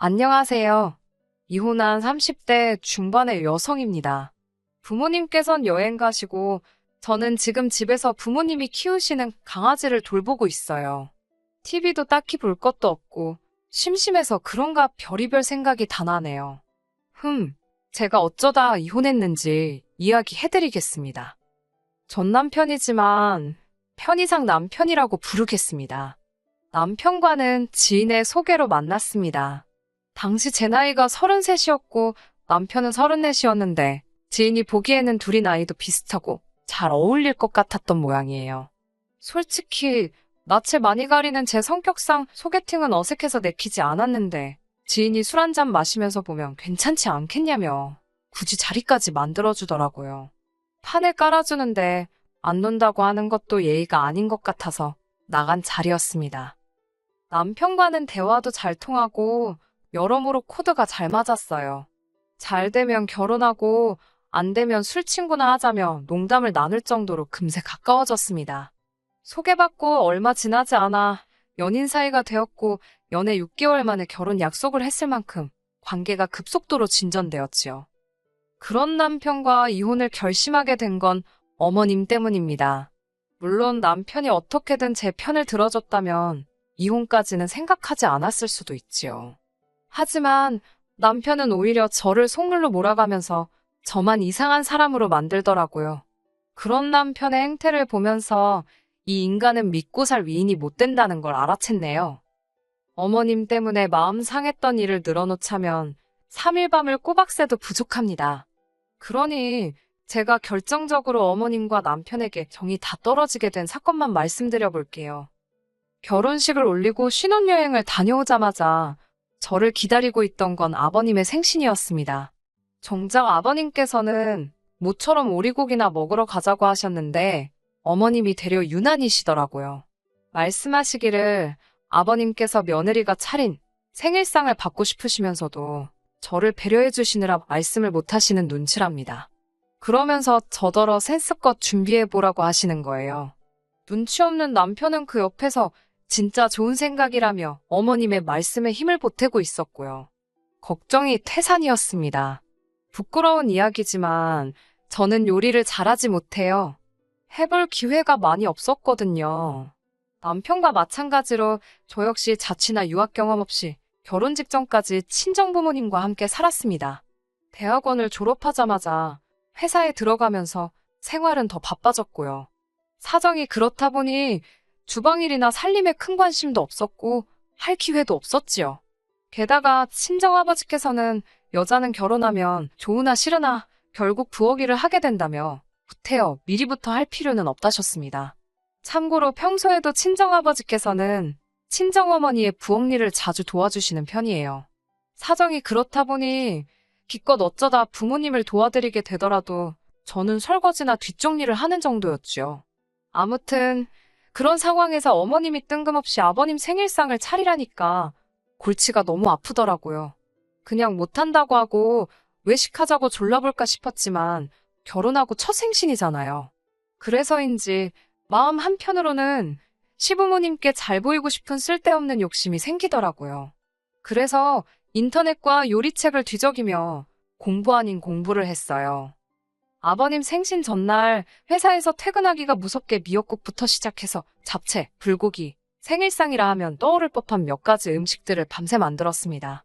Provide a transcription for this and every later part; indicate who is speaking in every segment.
Speaker 1: 안녕하세요. 이혼한 30대 중반의 여성입니다. 부모님께선 여행 가시고 저는 지금 집에서 부모님이 키우시는 강아지를 돌보고 있어요. TV도 딱히 볼 것도 없고 심심해서 그런가 별의별 생각이 다 나네요. 제가 어쩌다 이혼했는지 이야기해드리겠습니다. 전 남편이지만 편의상 남편이라고 부르겠습니다. 남편과는 지인의 소개로 만났습니다. 당시 제 나이가 33이었고 남편은 34이었는데 지인이 보기에는 둘이 나이도 비슷하고 잘 어울릴 것 같았던 모양이에요. 솔직히 낯을 많이 가리는 제 성격상 소개팅은 어색해서 내키지 않았는데 지인이 술 한잔 마시면서 보면 괜찮지 않겠냐며 굳이 자리까지 만들어주더라고요. 판을 깔아주는데 안 논다고 하는 것도 예의가 아닌 것 같아서 나간 자리였습니다. 남편과는 대화도 잘 통하고 여러모로 코드가 잘 맞았어요. 잘 되면 결혼하고 안 되면 술 친구나 하자며 농담을 나눌 정도로 금세 가까워졌습니다. 소개받고 얼마 지나지 않아 연인 사이가 되었고 연애 6개월 만에 결혼 약속을 했을 만큼 관계가 급속도로 진전되었지요. 그런 남편과 이혼을 결심하게 된 건 어머님 때문입니다. 물론 남편이 어떻게든 제 편을 들어줬다면 이혼까지는 생각하지 않았을 수도 있지요. 하지만 남편은 오히려 저를 속물로 몰아가면서 저만 이상한 사람으로 만들더라고요. 그런 남편의 행태를 보면서 이 인간은 믿고 살 위인이 못 된다는 걸 알아챘네요. 어머님 때문에 마음 상했던 일을 늘어놓자면 3일 밤을 꼬박 새도 부족합니다. 그러니 제가 결정적으로 어머님과 남편에게 정이 다 떨어지게 된 사건만 말씀드려 볼게요. 결혼식을 올리고 신혼여행을 다녀오자마자 저를 기다리고 있던 건 아버님의 생신이었습니다. 정작 아버님께서는 모처럼 오리고기나 먹으러 가자고 하셨는데 어머님이 되려 유난이시더라고요. 말씀하시기를 아버님께서 며느리가 차린 생일상을 받고 싶으시면서도 저를 배려해 주시느라 말씀을 못 하시는 눈치랍니다. 그러면서 저더러 센스껏 준비해보라고 하시는 거예요. 눈치 없는 남편은 그 옆에서 진짜 좋은 생각이라며 어머님의 말씀에 힘을 보태고 있었고요. 걱정이 태산이었습니다. 부끄러운 이야기지만 저는 요리를 잘하지 못해요. 해볼 기회가 많이 없었거든요. 남편과 마찬가지로 저 역시 자취나 유학 경험 없이 결혼 직전까지 친정부모님과 함께 살았습니다. 대학원을 졸업하자마자 회사에 들어가면서 생활은 더 바빠졌고요. 사정이 그렇다 보니 주방일이나 살림에 큰 관심도 없었고 할 기회도 없었지요. 게다가 친정아버지께서는 여자는 결혼하면 좋으나 싫으나 결국 부엌 일을 하게 된다며 구태여 미리부터 할 필요는 없다셨습니다. 참고로 평소에도 친정아버지께서는 친정어머니의 부엌 일을 자주 도와주시는 편이에요. 사정이 그렇다 보니 기껏 어쩌다 부모님을 도와드리게 되더라도 저는 설거지나 뒷정리를 하는 정도였지요. 아무튼 그런 상황에서 어머님이 뜬금없이 아버님 생일상을 차리라니까 골치가 너무 아프더라고요. 그냥 못한다고 하고 외식하자고 졸라볼까 싶었지만 결혼하고 첫 생신이잖아요. 그래서인지 마음 한편으로는 시부모님께 잘 보이고 싶은 쓸데없는 욕심이 생기더라고요. 그래서 인터넷과 요리책을 뒤적이며 공부 아닌 공부를 했어요. 아버님 생신 전날 회사에서 퇴근하기가 무섭게 미역국부터 시작해서 잡채, 불고기, 생일상이라 하면 떠오를 법한 몇 가지 음식들을 밤새 만들었습니다.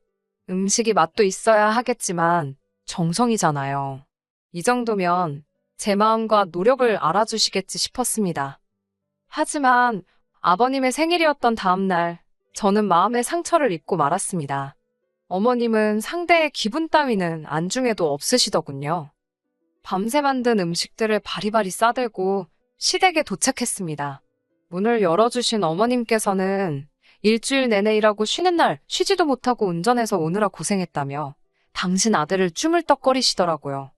Speaker 1: 음식이 맛도 있어야 하겠지만 정성이잖아요. 이 정도면 제 마음과 노력을 알아주시겠지 싶었습니다. 하지만 아버님의 생일이었던 다음날 저는 마음의 상처를 입고 말았습니다. 어머님은 상대의 기분 따위는 안중에도 없으시더군요. 밤새 만든 음식들을 바리바리 싸들고 시댁에 도착했습니다. 문을 열어주신 어머님께서는 일주일 내내 일하고 쉬는 날 쉬지도 못하고 운전해서 오느라 고생했다며 당신 아들을 쭈물떡거리시더라고요.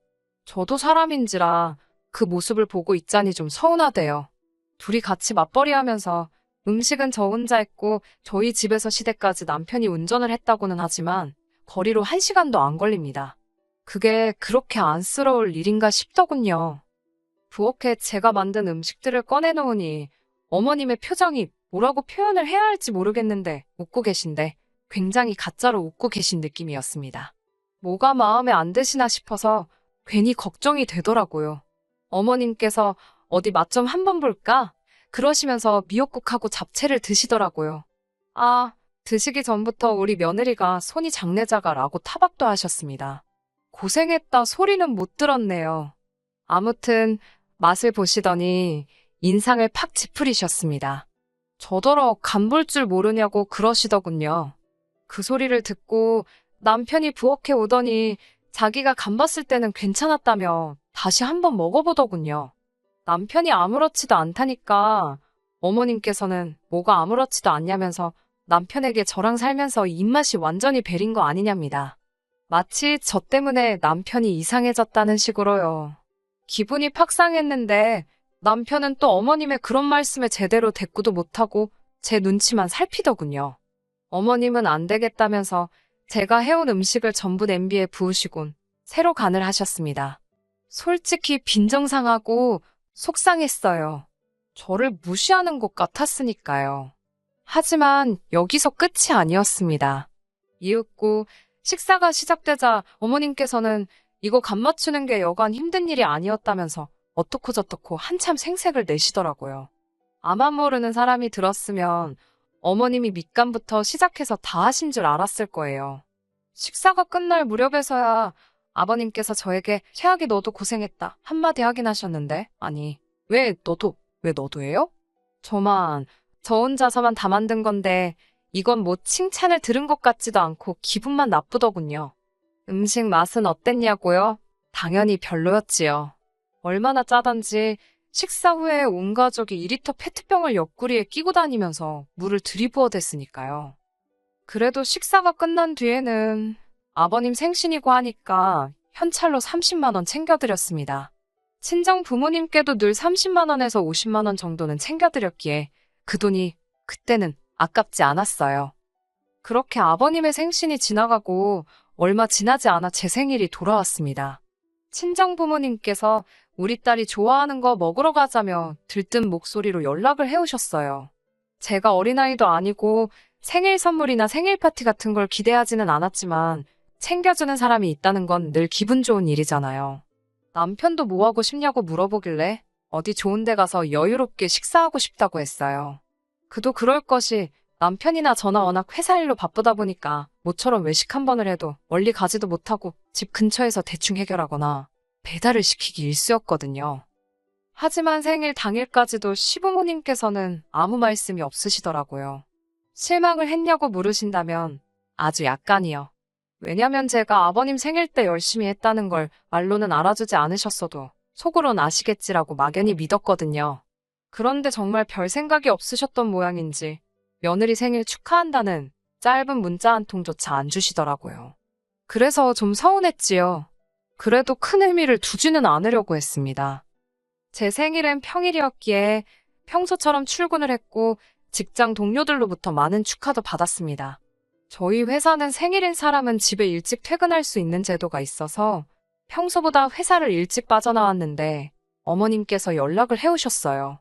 Speaker 1: 저도 사람인지라 그 모습을 보고 있자니 좀 서운하대요. 둘이 같이 맞벌이하면서 음식은 저 혼자 했고 저희 집에서 시댁까지 남편이 운전을 했다고는 하지만 거리로 1시간도 안 걸립니다. 그게 그렇게 안쓰러울 일인가 싶더군요. 부엌에 제가 만든 음식들을 꺼내놓으니 어머님의 표정이 뭐라고 표현을 해야 할지 모르겠는데 웃고 계신데 굉장히 가짜로 웃고 계신 느낌이었습니다. 뭐가 마음에 안 드시나 싶어서 괜히 걱정이 되더라고요. 어머님께서 어디 맛 좀 한번 볼까? 그러시면서 미역국하고 잡채를 드시더라고요. 아, 드시기 전부터 우리 며느리가 손이 장내자가라고 타박도 하셨습니다. 고생했다 소리는 못 들었네요. 아무튼 맛을 보시더니 인상을 팍 찌푸리셨습니다. 저더러 간 볼 줄 모르냐고 그러시더군요. 그 소리를 듣고 남편이 부엌에 오더니 자기가 간 봤을 때는 괜찮았다며 다시 한번 먹어보더군요. 남편이 아무렇지도 않다니까 어머님께서는 뭐가 아무렇지도 않냐면서 남편에게 저랑 살면서 입맛이 완전히 배린 거 아니냐입니다. 마치 저 때문에 남편이 이상해졌다는 식으로요. 기분이 팍 상했는데 남편은 또 어머님의 그런 말씀에 제대로 대꾸도 못하고 제 눈치만 살피더군요. 어머님은 안 되겠다면서 제가 해온 음식을 전부 냄비에 부으시곤 새로 간을 하셨습니다. 솔직히 빈정상하고 속상했어요. 저를 무시하는 것 같았으니까요. 하지만 여기서 끝이 아니었습니다. 이윽고 식사가 시작되자 어머님께서는 이거 간 맞추는 게 여간 힘든 일이 아니었다면서 어떻고 저떻고 한참 생색을 내시더라고요. 아마 모르는 사람이 들었으면 어머님이 밑간부터 시작해서 다 하신 줄 알았을 거예요. 식사가 끝날 무렵에서야 아버님께서 저에게 최악이 너도 고생했다 한마디 하긴 하셨는데 아니 왜 너도예요? 저 혼자서만 다 만든 건데 이건 뭐 칭찬을 들은 것 같지도 않고 기분만 나쁘더군요. 음식 맛은 어땠냐고요? 당연히 별로였지요. 얼마나 짜던지 식사 후에 온 가족이 2리터 페트병을 옆구리에 끼고 다니면서 물을 들이부어댔으니까요. 그래도 식사가 끝난 뒤에는 아버님 생신이고 하니까 현찰로 30만 원 챙겨드렸습니다. 친정 부모님께도 늘 30만 원에서 50만 원 정도는 챙겨드렸기에 그 돈이 그때는 아깝지 않았어요. 그렇게 아버님의 생신이 지나가고 얼마 지나지 않아 제 생일이 돌아왔습니다. 친정 부모님께서 우리 딸이 좋아하는 거 먹으러 가자며 들뜬 목소리로 연락을 해오셨어요. 제가 어린아이도 아니고 생일 선물이나 생일 파티 같은 걸 기대하지는 않았지만 챙겨주는 사람이 있다는 건 늘 기분 좋은 일이잖아요. 남편도 뭐 하고 싶냐고 물어보길래 어디 좋은 데 가서 여유롭게 식사하고 싶다고 했어요. 그도 그럴 것이 남편이나 저나 워낙 회사 일로 바쁘다 보니까 모처럼 외식 한 번을 해도 멀리 가지도 못하고 집 근처에서 대충 해결하거나 배달을 시키기 일쑤였거든요. 하지만 생일 당일까지도 시부모님께서는 아무 말씀이 없으시더라고요. 실망을 했냐고 물으신다면 아주 약간이요. 왜냐면 제가 아버님 생일 때 열심히 했다는 걸 말로는 알아주지 않으셨어도 속으론 아시겠지라고 막연히 믿었거든요. 그런데 정말 별 생각이 없으셨던 모양인지 며느리 생일 축하한다는 짧은 문자 한 통조차 안 주시더라고요. 그래서 좀 서운했지요. 그래도 큰 의미를 두지는 않으려고 했습니다. 제 생일은 평일이었기에 평소처럼 출근을 했고 직장 동료들로부터 많은 축하도 받았습니다. 저희 회사는 생일인 사람은 집에 일찍 퇴근할 수 있는 제도가 있어서 평소보다 회사를 일찍 빠져나왔는데 어머님께서 연락을 해오셨어요.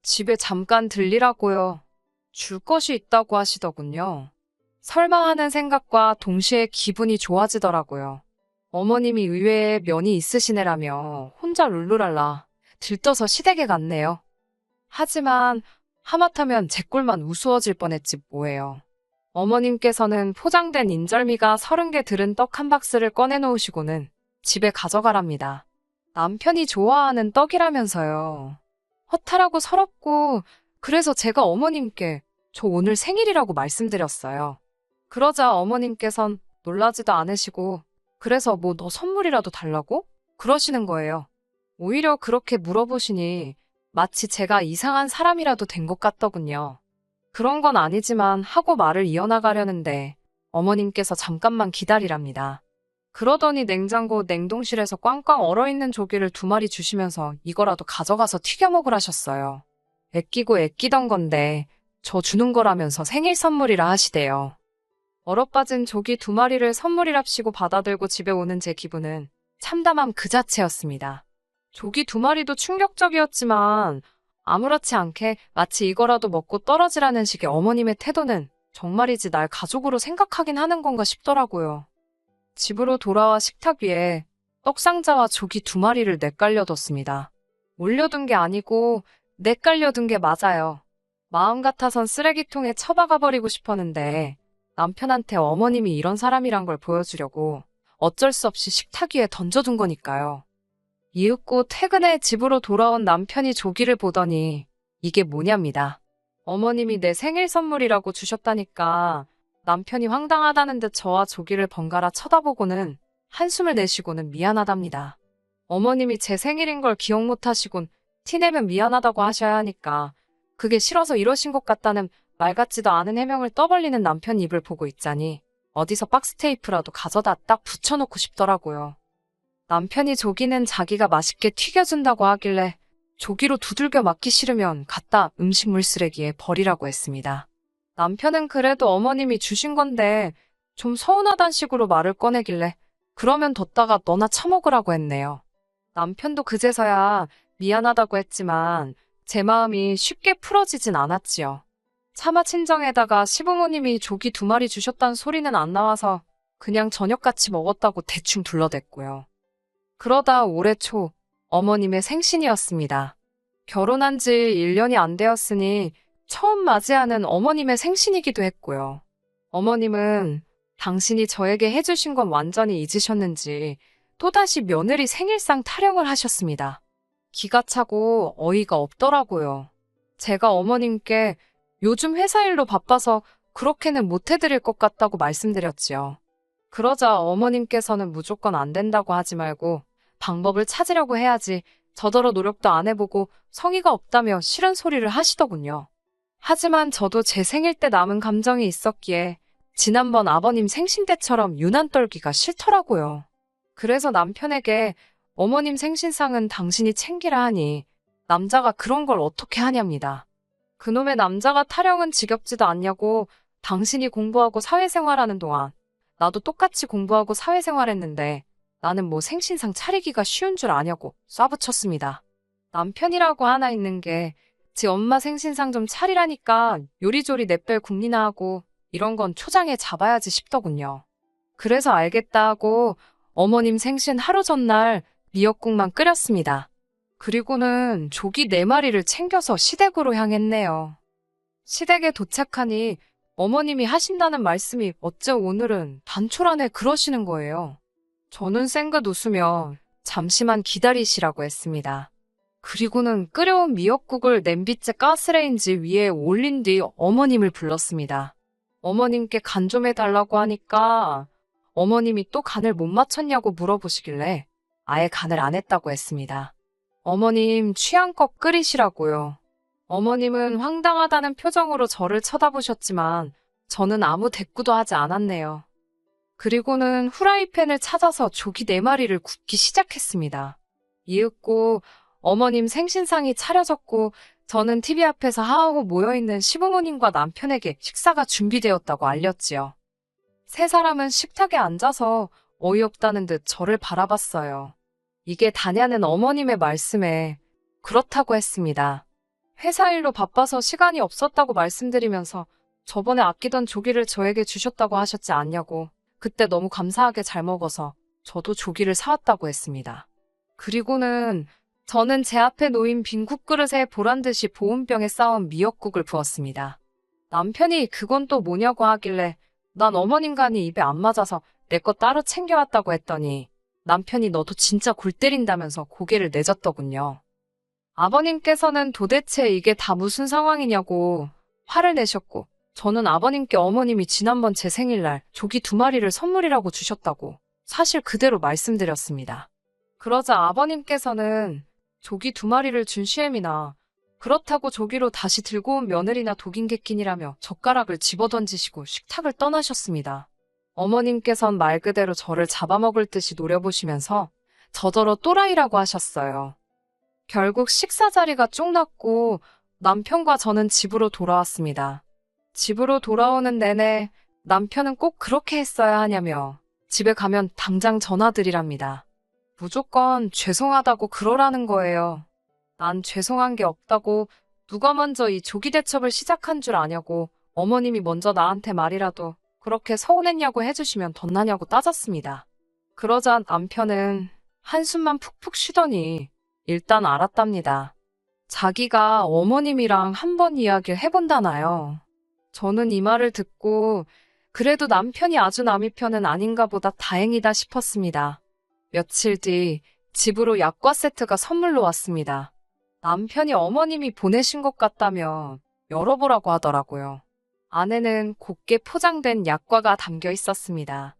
Speaker 1: 집에 잠깐 들리라고요. 줄 것이 있다고 하시더군요. 설마 하는 생각과 동시에 기분이 좋아지더라고요. 어머님이 의외에 면이 있으시네라며 혼자 룰루랄라 들떠서 시댁에 갔네요. 하지만 하마터면 제 꼴만 우스워질 뻔했지 뭐예요. 어머님께서는 포장된 인절미가 30개 들은 떡 한 박스를 꺼내놓으시고는 집에 가져가랍니다. 남편이 좋아하는 떡이라면서요. 허탈하고 서럽고 그래서 제가 어머님께 저 오늘 생일이라고 말씀드렸어요. 그러자 어머님께선 놀라지도 않으시고 그래서 뭐 너 선물이라도 달라고? 그러시는 거예요. 오히려 그렇게 물어보시니 마치 제가 이상한 사람이라도 된 것 같더군요. 그런 건 아니지만 하고 말을 이어나가려는데 어머님께서 잠깐만 기다리랍니다. 그러더니 냉장고 냉동실에서 꽝꽝 얼어있는 조개를 2마리 주시면서 이거라도 가져가서 튀겨 먹으라셨어요. 애끼고 애끼던 건데 저 주는 거라면서 생일 선물이라 하시대요. 얼어빠진 조기 2마리를 선물이랍시고 받아들고 집에 오는 제 기분은 참담함 그 자체였습니다. 조기 2마리도 충격적이었지만 아무렇지 않게 마치 이거라도 먹고 떨어지라는 식의 어머님의 태도는 정말이지 날 가족으로 생각하긴 하는 건가 싶더라고요. 집으로 돌아와 식탁 위에 떡상자와 조기 2마리를 내깔려뒀습니다. 올려둔 게 아니고 내깔려둔 게 맞아요. 마음 같아선 쓰레기통에 처박아버리고 싶었는데 남편한테 어머님이 이런 사람이란 걸 보여주려고 어쩔 수 없이 식탁 위에 던져둔 거니까요. 이윽고 퇴근해 집으로 돌아온 남편이 조기를 보더니 이게 뭐냐입니다. 어머님이 내 생일 선물이라고 주셨다니까 남편이 황당하다는 듯 저와 조기를 번갈아 쳐다보고는 한숨을 내쉬고는 미안하답니다. 어머님이 제 생일인 걸 기억 못하시곤 티내면 미안하다고 하셔야 하니까 그게 싫어서 이러신 것 같다는 말 같지도 않은 해명을 떠벌리는 남편 입을 보고 있자니 어디서 박스 테이프라도 가져다 딱 붙여놓고 싶더라고요. 남편이 조기는 자기가 맛있게 튀겨준다고 하길래 조기로 두들겨 맞기 싫으면 갖다 음식물 쓰레기에 버리라고 했습니다. 남편은 그래도 어머님이 주신 건데 좀 서운하단 식으로 말을 꺼내길래 그러면 뒀다가 너나 처먹으라고 했네요. 남편도 그제서야 미안하다고 했지만 제 마음이 쉽게 풀어지진 않았지요. 차마 친정에다가 시부모님이 조기 2마리 주셨다는 소리는 안 나와서 그냥 저녁같이 먹었다고 대충 둘러댔고요. 그러다 올해 초 어머님의 생신이었습니다. 결혼한 지 1년이 안 되었으니 처음 맞이하는 어머님의 생신이기도 했고요. 어머님은 당신이 저에게 해주신 건 완전히 잊으셨는지 또다시 며느리 생일상 타령을 하셨습니다. 기가 차고 어이가 없더라고요. 제가 어머님께 요즘 회사 일로 바빠서 그렇게는 못 해드릴 것 같다고 말씀드렸지요. 그러자 어머님께서는 무조건 안 된다고 하지 말고 방법을 찾으려고 해야지 저더러 노력도 안 해보고 성의가 없다며 싫은 소리를 하시더군요. 하지만 저도 제 생일 때 남은 감정이 있었기에 지난번 아버님 생신 때처럼 유난 떨기가 싫더라고요. 그래서 남편에게 어머님 생신상은 당신이 챙기라 하니 남자가 그런 걸 어떻게 하냐입니다. 그놈의 남자가 타령은 지겹지도 않냐고 당신이 공부하고 사회생활하는 동안 나도 똑같이 공부하고 사회생활했는데 나는 뭐 생신상 차리기가 쉬운 줄 아냐고 쏴붙였습니다. 남편이라고 하나 있는 게 지 엄마 생신상 좀 차리라니까 요리조리 내뺄 궁리나 하고 이런 건 초장에 잡아야지 싶더군요. 그래서 알겠다 하고 어머님 생신 하루 전날 미역국만 끓였습니다. 그리고는 조기 4마리를 챙겨서 시댁으로 향했네요. 시댁에 도착하니 어머님이 하신다는 말씀이 어째 오늘은 단촐하네 그러시는 거예요. 저는 쌩긋 웃으며 잠시만 기다리시라고 했습니다. 그리고는 끓여온 미역국을 냄비째 가스레인지 위에 올린 뒤 어머님을 불렀습니다. 어머님께 간 좀 해달라고 하니까 어머님이 또 간을 못 맞췄냐고 물어보시길래 아예 간을 안 했다고 했습니다. 어머님 취향껏 끓이시라고요. 어머님은 황당하다는 표정으로 저를 쳐다보셨지만 저는 아무 대꾸도 하지 않았네요. 그리고는 후라이팬을 찾아서 조기 4마리를 굽기 시작했습니다. 이윽고 어머님 생신상이 차려졌고 저는 TV 앞에서 하하호 모여있는 시부모님과 남편에게 식사가 준비되었다고 알렸지요. 세 사람은 식탁에 앉아서 어이없다는 듯 저를 바라봤어요. 이게 다냐는 어머님의 말씀에 그렇다고 했습니다. 회사 일로 바빠서 시간이 없었다고 말씀드리면서 저번에 아끼던 조기를 저에게 주셨다고 하셨지 않냐고 그때 너무 감사하게 잘 먹어서 저도 조기를 사왔다고 했습니다. 그리고는 저는 제 앞에 놓인 빈 국그릇에 보란듯이 보온병에 쌓은 미역국을 부었습니다. 남편이 그건 또 뭐냐고 하길래 난 어머님 간이 입에 안 맞아서 내 거 따로 챙겨왔다고 했더니 남편이 너도 진짜 골 때린다면서 고개를 내젓더군요. 아버님께서는 도대체 이게 다 무슨 상황이냐고 화를 내셨고 저는 아버님께 어머님이 지난번 제 생일날 조기 2마리를 선물이라고 주셨다고 사실 그대로 말씀드렸습니다. 그러자 아버님께서는 조기 2마리를 준 시엠이나 그렇다고 조기로 다시 들고 온 며느리나 독인객긴이라며 젓가락을 집어던지시고 식탁을 떠나셨습니다. 어머님께선 말 그대로 저를 잡아먹을 듯이 노려보시면서 저더러 또라이라고 하셨어요. 결국 식사 자리가 쭉 났고 남편과 저는 집으로 돌아왔습니다. 집으로 돌아오는 내내 남편은 꼭 그렇게 했어야 하냐며 집에 가면 당장 전화드리랍니다. 무조건 죄송하다고 그러라는 거예요. 난 죄송한 게 없다고 누가 먼저 이 조기 대첩을 시작한 줄 아냐고 어머님이 먼저 나한테 말이라도 그렇게 서운했냐고 해주시면 덧나냐고 따졌습니다. 그러자 남편은 한숨만 푹푹 쉬더니 일단 알았답니다. 자기가 어머님이랑 한번 이야기를 해본다나요. 저는 이 말을 듣고 그래도 남편이 아주 남의 편은 아닌가 보다 다행이다 싶었습니다. 며칠 뒤 집으로 약과 세트가 선물로 왔습니다. 남편이 어머님이 보내신 것 같다며 열어보라고 하더라고요. 안에는 곱게 포장된 약과가 담겨 있었습니다.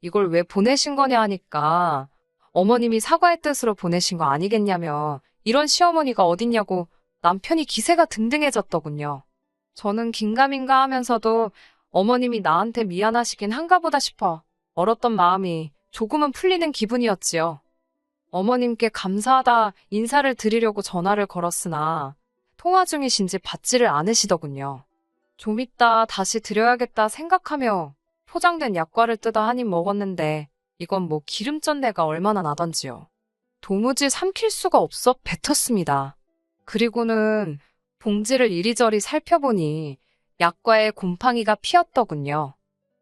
Speaker 1: 이걸 왜 보내신 거냐 하니까 어머님이 사과의 뜻으로 보내신 거 아니겠냐며 이런 시어머니가 어딨냐고 남편이 기세가 등등해졌더군요. 저는 긴가민가 하면서도 어머님이 나한테 미안하시긴 한가 보다 싶어 얼었던 마음이 조금은 풀리는 기분이었지요. 어머님께 감사하다 인사를 드리려고 전화를 걸었으나 통화 중이신지 받지를 않으시더군요. 좀 이따 다시 드려야겠다 생각하며 포장된 약과를 뜯어 한 입 먹었는데 이건 뭐 기름전내가 얼마나 나던지요. 도무지 삼킬 수가 없어 뱉었습니다. 그리고는 봉지를 이리저리 살펴보니 약과에 곰팡이가 피었더군요.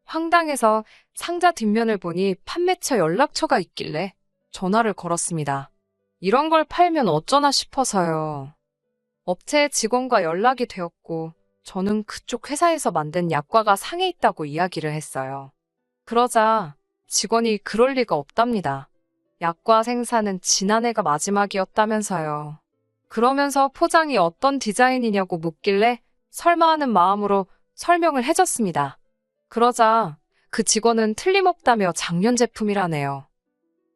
Speaker 1: 황당해서 상자 뒷면을 보니 판매처 연락처가 있길래 전화를 걸었습니다. 이런 걸 팔면 어쩌나 싶어서요. 업체 직원과 연락이 되었고 저는 그쪽 회사에서 만든 약과가 상해 있다고 이야기를 했어요. 그러자 직원이 그럴 리가 없답니다. 약과 생산은 지난해가 마지막이었다면서요. 그러면서 포장이 어떤 디자인이냐고 묻길래 설마 하는 마음으로 설명을 해줬습니다. 그러자 그 직원은 틀림없다며 작년 제품이라네요.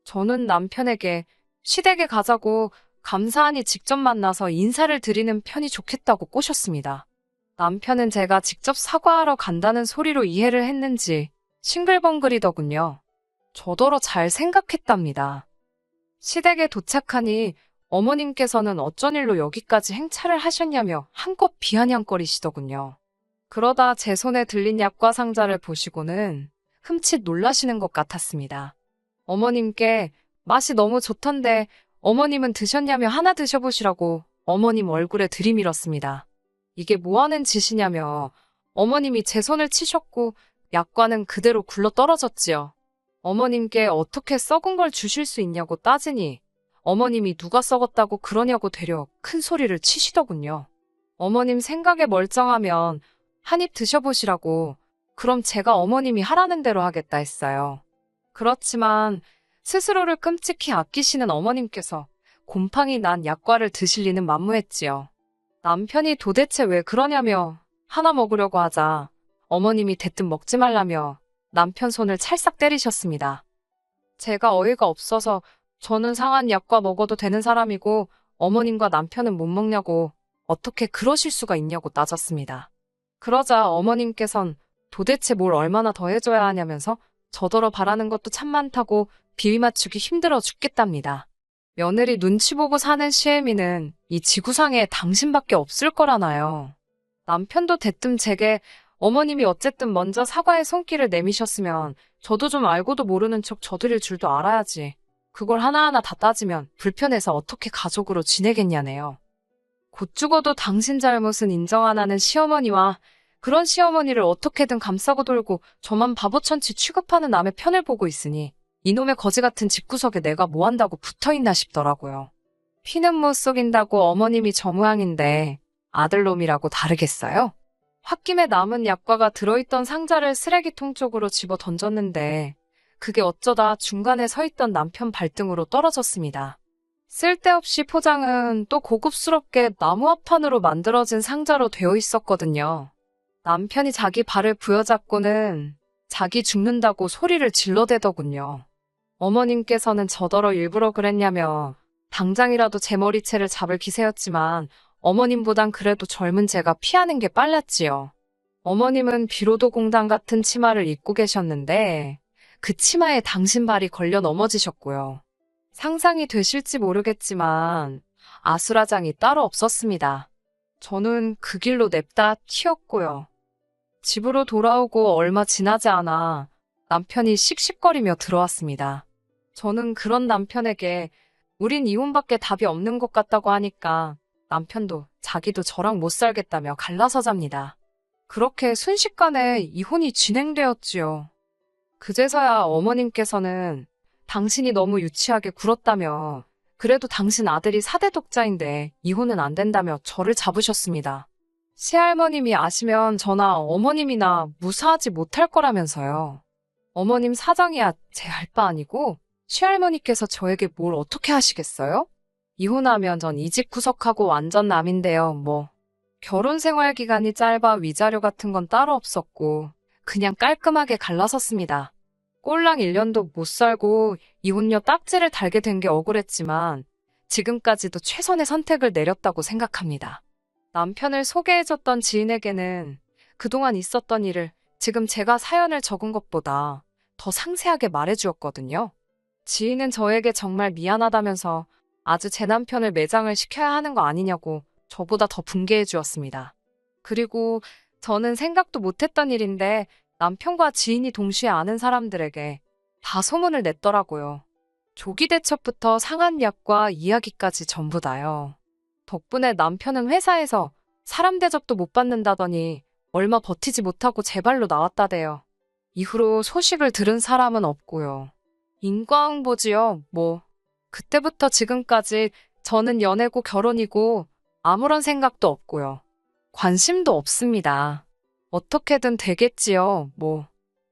Speaker 1: 저는 남편에게 시댁에 가자고 감사하니 직접 만나서 인사를 드리는 편이 좋겠다고 꼬셨습니다. 남편은 제가 직접 사과하러 간다는 소리로 이해를 했는지 싱글벙글이더군요. 저더러 잘 생각했답니다. 시댁에 도착하니 어머님께서는 어쩐 일로 여기까지 행차를 하셨냐며 한껏 비아냥거리시더군요. 그러다 제 손에 들린 약과 상자를 보시고는 흠칫 놀라시는 것 같았습니다. 어머님께 맛이 너무 좋던데 어머님은 드셨냐며 하나 드셔보시라고 어머님 얼굴에 들이밀었습니다. 이게 뭐하는 짓이냐며 어머님이 제 손을 치셨고 약과는 그대로 굴러 떨어졌지요. 어머님께 어떻게 썩은 걸 주실 수 있냐고 따지니 어머님이 누가 썩었다고 그러냐고 되려 큰 소리를 치시더군요. 어머님 생각에 멀쩡하면 한 입 드셔보시라고 그럼 제가 어머님이 하라는 대로 하겠다 했어요. 그렇지만 스스로를 끔찍히 아끼시는 어머님께서 곰팡이 난 약과를 드실 리는 만무했지요. 남편이 도대체 왜 그러냐며 하나 먹으려고 하자 어머님이 대뜸 먹지 말라며 남편 손을 찰싹 때리셨습니다. 제가 어이가 없어서 저는 상한 약과 먹어도 되는 사람이고 어머님과 남편은 못 먹냐고 어떻게 그러실 수가 있냐고 따졌습니다. 그러자 어머님께선 도대체 뭘 얼마나 더 해줘야 하냐면서 저더러 바라는 것도 참 많다고 비위 맞추기 힘들어 죽겠답니다. 며느리 눈치 보고 사는 시애미는 이 지구상에 당신밖에 없을 거라나요. 남편도 대뜸 제게 어머님이 어쨌든 먼저 사과의 손길을 내미셨으면 저도 좀 알고도 모르는 척 저드릴 줄도 알아야지. 그걸 하나하나 다 따지면 불편해서 어떻게 가족으로 지내겠냐네요. 곧 죽어도 당신 잘못은 인정 안 하는 시어머니와 그런 시어머니를 어떻게든 감싸고 돌고 저만 바보천치 취급하는 남의 편을 보고 있으니 이놈의 거지 같은 집구석에 내가 뭐 한다고 붙어있나 싶더라고요. 피는 못 속인다고 어머님이 저 모양인데 아들놈이라고 다르겠어요? 홧김에 남은 약과가 들어있던 상자를 쓰레기통 쪽으로 집어 던졌는데 그게 어쩌다 중간에 서 있던 남편 발등으로 떨어졌습니다. 쓸데없이 포장은 또 고급스럽게 나무 합판으로 만들어진 상자로 되어 있었거든요. 남편이 자기 발을 부여잡고는 자기 죽는다고 소리를 질러대더군요. 어머님께서는 저더러 일부러 그랬냐며 당장이라도 제 머리채를 잡을 기세였지만 어머님보단 그래도 젊은 제가 피하는 게 빨랐지요. 어머님은 비로도 공당 같은 치마를 입고 계셨는데 그 치마에 당신 발이 걸려 넘어지셨고요. 상상이 되실지 모르겠지만 아수라장이 따로 없었습니다. 저는 그 길로 냅다 튀었고요. 집으로 돌아오고 얼마 지나지 않아 남편이 씩씩거리며 들어왔습니다. 저는 그런 남편에게 우린 이혼밖에 답이 없는 것 같다고 하니까 남편도 자기도 저랑 못 살겠다며 갈라서잡니다. 그렇게 순식간에 이혼이 진행되었지요. 그제서야 어머님께서는 당신이 너무 유치하게 굴었다며, 그래도 당신 아들이 4대 독자인데 이혼은 안 된다며 저를 잡으셨습니다. 시할머님이 아시면 저나 어머님이나 무사하지 못할 거라면서요. 어머님 사정이야 제 할 바 아니고 시할머니께서 저에게 뭘 어떻게 하시겠어요? 이혼하면 전 이직 구석하고 완전 남인데요, 뭐. 결혼 생활 기간이 짧아 위자료 같은 건 따로 없었고 그냥 깔끔하게 갈라섰습니다. 꼴랑 1년도 못 살고 이혼녀 딱지를 달게 된 게 억울했지만 지금까지도 최선의 선택을 내렸다고 생각합니다. 남편을 소개해줬던 지인에게는 그동안 있었던 일을 지금 제가 사연을 적은 것보다 더 상세하게 말해주었거든요. 지인은 저에게 정말 미안하다면서 아주 제 남편을 매장을 시켜야 하는 거 아니냐고 저보다 더 분개해 주었습니다. 그리고 저는 생각도 못했던 일인데 남편과 지인이 동시에 아는 사람들에게 다 소문을 냈더라고요. 조기 대처부터 상한약과 이야기까지 전부 다요. 덕분에 남편은 회사에서 사람 대접도 못 받는다더니 얼마 버티지 못하고 제 발로 나왔다대요. 이후로 소식을 들은 사람은 없고요. 인과응보지요, 뭐. 그때부터 지금까지 저는 연애고 결혼이고 아무런 생각도 없고요. 관심도 없습니다. 어떻게든 되겠지요, 뭐.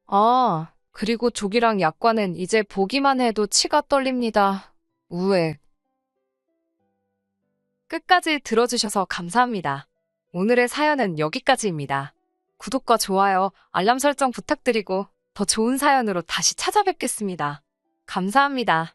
Speaker 1: 아, 그리고 조기랑 약과는 이제 보기만 해도 치가 떨립니다. 우에. 끝까지 들어주셔서 감사합니다. 오늘의 사연은 여기까지입니다. 구독과 좋아요, 알람 설정 부탁드리고 더 좋은 사연으로 다시 찾아뵙겠습니다. 감사합니다.